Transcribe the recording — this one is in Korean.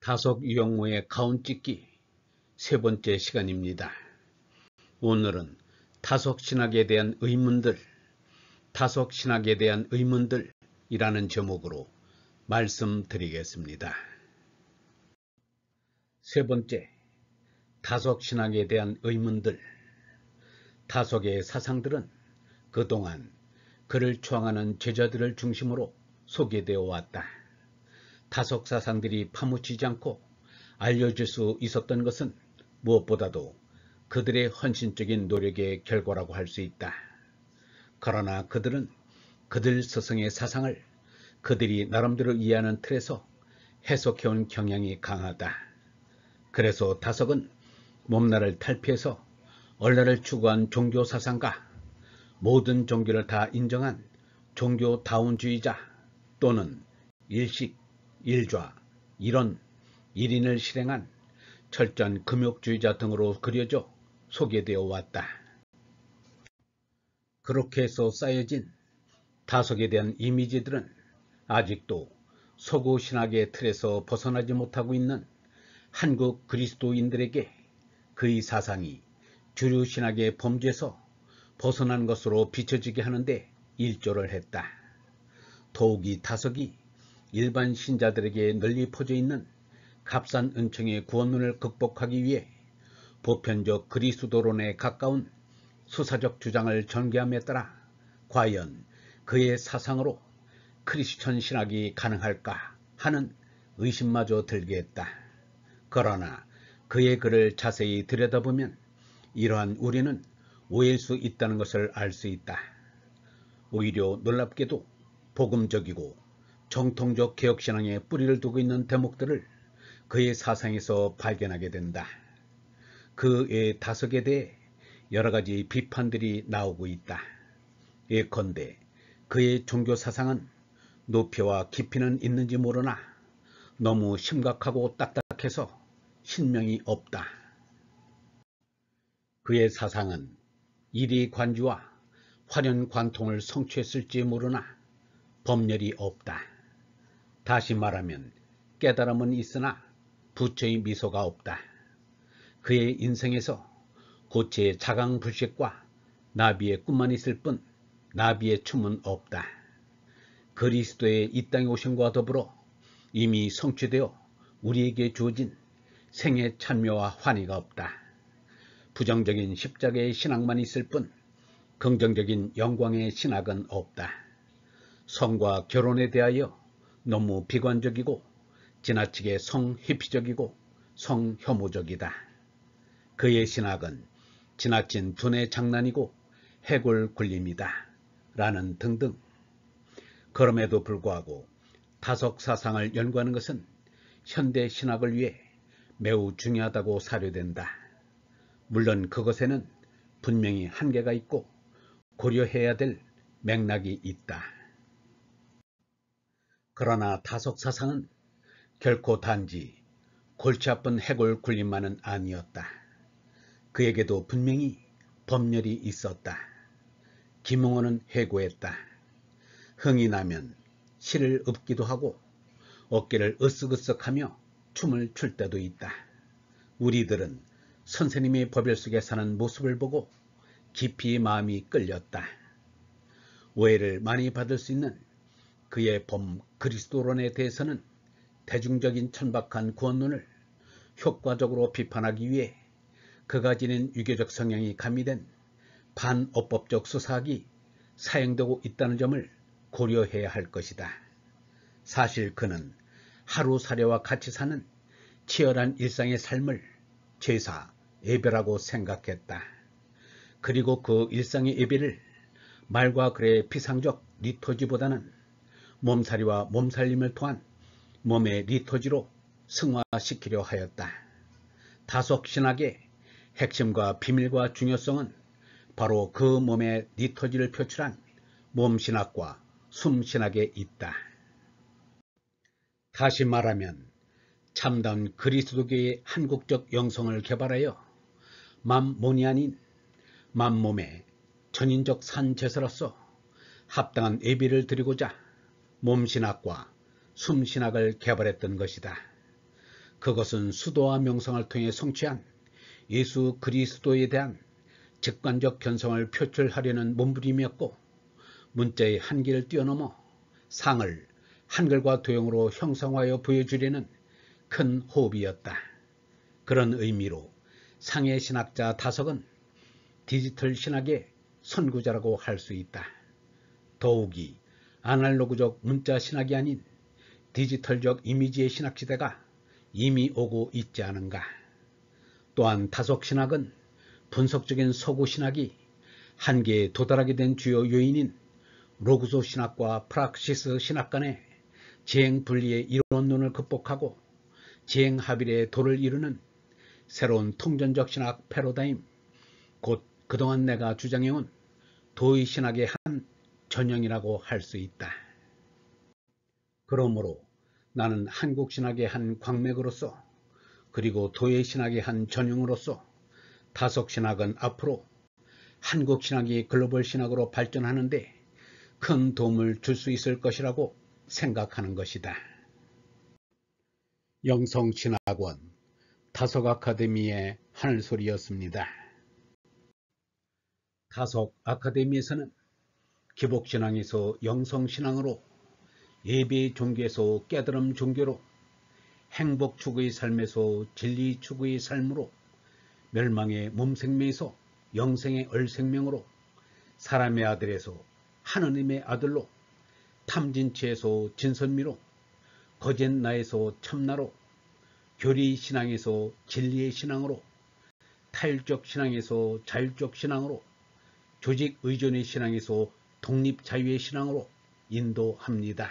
다속 유형무의 가운찍기 세 번째 시간입니다. 오늘은 다속신학에 대한 의문들이라는 제목으로 말씀드리겠습니다. 세 번째, 다속신학에 대한 의문들. 다속의 사상들은 그동안 그를 추앙하는 제자들을 중심으로 소개되어 왔다. 다속 사상들이 파묻히지 않고 알려질 수 있었던 것은 무엇보다도 그들의 헌신적인 노력의 결과라고 할 수 있다. 그러나 그들은 그들 스승의 사상을 그들이 나름대로 이해하는 틀에서 해석해온 경향이 강하다. 그래서 다속은 몸나를 탈피해서 얼라를 추구한 종교사상가, 모든 종교를 다 인정한 종교다운주의자 또는 일식, 일좌, 일원, 일인을 실행한 철저한 금욕주의자 등으로 그려져 소개되어 왔다. 그렇게 해서 쌓여진 다속에 대한 이미지들은 아직도 서구 신학의 틀에서 벗어나지 못하고 있는 한국 그리스도인들에게 그의 사상이 주류 신학의 범죄에서 벗어난 것으로 비춰지게 하는데 일조를 했다. 더욱이 다속이 일반 신자들에게 널리 퍼져 있는 값싼 은총의 구원론을 극복하기 위해 보편적 그리스도론에 가까운 수사적 주장을 전개함에 따라 과연 그의 사상으로 크리스천 신학이 가능할까 하는 의심마저 들게 했다. 그러나 그의 글을 자세히 들여다보면 이러한 우려는 오해일 수 있다는 것을 알 수 있다. 오히려 놀랍게도 복음적이고 정통적 개혁신앙에 뿌리를 두고 있는 대목들을 그의 사상에서 발견하게 된다. 그의 다속에 대해 여러가지 비판들이 나오고 있다. 예컨대 그의 종교사상은 높이와 깊이는 있는지 모르나 너무 심각하고 딱딱해서 신명이 없다. 그의 사상은 이리관주와 화련관통을 성취했을지 모르나 법렬이 없다. 다시 말하면 깨달음은 있으나 부처의 미소가 없다. 그의 인생에서 고체의 자강불식과 나비의 꿈만 있을 뿐 나비의 춤은 없다. 그리스도의 이 땅에 오심과 더불어 이미 성취되어 우리에게 주어진 생의 찬묘와 환희가 없다. 부정적인 십자가의 신학만 있을 뿐 긍정적인 영광의 신학은 없다. 성과 결혼에 대하여 너무 비관적이고 지나치게 성회피적이고 성혐오적이다. 그의 신학은 지나친 두뇌 장난이고 해골 굴림이다. 라는 등등. 그럼에도 불구하고 다속 사상을 연구하는 것은 현대 신학을 위해 매우 중요하다고 사료된다. 물론 그것에는 분명히 한계가 있고 고려해야 될 맥락이 있다. 그러나 다속 사상은 결코 단지 골치 아픈 해골 굴림만은 아니었다. 그에게도 분명히 법렬이 있었다. 김홍원은 회고했다. 흥이 나면 실을 읊기도 하고 어깨를 으쓱으쓱하며 춤을 출 때도 있다. 우리들은 선생님의 법열 속에 사는 모습을 보고 깊이 마음이 끌렸다. 오해를 많이 받을 수 있는 그의 그리스도론에 대해서는 대중적인 천박한 구원론을 효과적으로 비판하기 위해 그가 지닌 유교적 성향이 가미된 반어법적 수사학이 사용되고 있다는 점을 고려해야 할 것이다. 사실 그는 하루 사례와 같이 사는 치열한 일상의 삶을 제사, 예배라고 생각했다. 그리고 그 일상의 예배를 말과 글의 피상적 리토지보다는 몸살이와 몸살림을 통한 몸의 리토지로 승화시키려 하였다. 다속 신학의 핵심과 비밀과 중요성은 바로 그 몸의 리토지를 표출한 몸신학과 숨신학에 있다. 다시 말하면 참다운 그리스도교의 한국적 영성을 개발하여 맘몬이 아닌 맘몸의 전인적 산제사로서 합당한 예비를 드리고자 몸신학과 숨신학을 개발했던 것이다. 그것은 수도와 명성을 통해 성취한 예수 그리스도에 대한 직관적 견성을 표출하려는 몸부림이었고, 문자의 한계를 뛰어넘어 상을 한글과 도형으로 형성하여 보여주려는 큰 호흡이었다. 그런 의미로 상해 신학자 다석은 디지털 신학의 선구자라고 할 수 있다. 더욱이 아날로그적 문자 신학이 아닌 디지털적 이미지의 신학 시대가 이미 오고 있지 않은가. 또한 다석 신학은 분석적인 서구 신학이 한계에 도달하게 된 주요 요인인 로그소 신학과 프락시스 신학 간의 재행 분리의 이론론을 극복하고 재행 합일의 도를 이루는 새로운 통전적 신학 패러다임, 곧 그동안 내가 주장해온 도의 신학의 한 전형이라고 할 수 있다. 그러므로 나는 한국 신학의 한 광맥으로서, 그리고 도의 신학의 한 전형으로서 다석 신학은 앞으로 한국 신학이 글로벌 신학으로 발전하는데 큰 도움을 줄 수 있을 것이라고 생각하는 것이다. 영성신학원 다석 아카데미의 하늘소리였습니다. 다석 아카데미에서는 기복신앙에서 영성신앙으로, 예배 종교에서 깨달음 종교로, 행복 추구의 삶에서 진리 추구의 삶으로, 멸망의 몸생명에서 영생의 얼생명으로, 사람의 아들에서 하느님의 아들로, 탐진치에서 진선미로, 거짓나에서 참나로, 교리신앙에서 진리의 신앙으로, 타율적 신앙에서 자율적 신앙으로, 조직 의존의 신앙에서 독립 자유의 신앙으로 인도합니다.